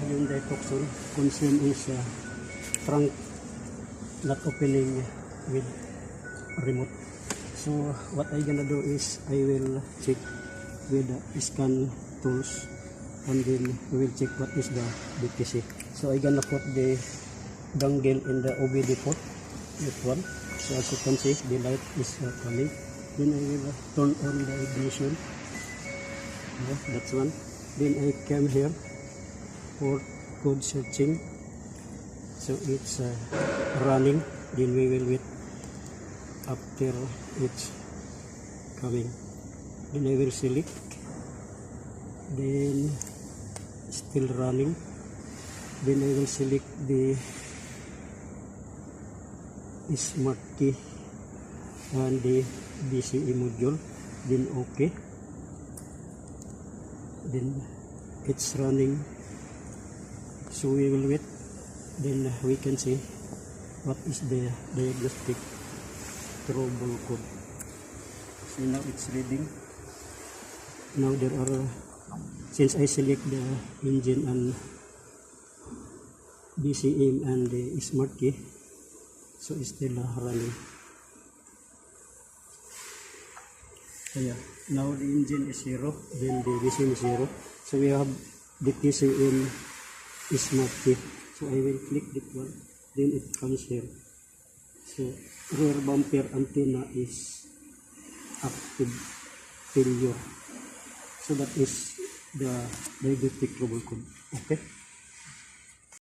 yung Tucson concern is trunk not opening with remote. So what I gonna do is I will check with the scan tools, and then we will check what is the BTC. So I gonna put the dongle in the OBD port, that one. So as you can see, the light is coming. Then I will turn on the ignition. That's one. Then I came here for code searching. So it's running. Then we will wait after it's coming. Then I will select. Then still running. Then I will select the smart key and the BCE module. Then OK. Then it's running. So we will wait. Then we can see what is the diagnostic trouble code. So now it's reading. Now there are, since I select the engine and BCM and the smart key, so it's still running. So yeah, now the engine is 0, then the BCM is 0. So we have the TCM smart key. So I will click that one, then it comes here. So rear bumper antenna is active failure. So that is the diagnostic trouble code. Okay.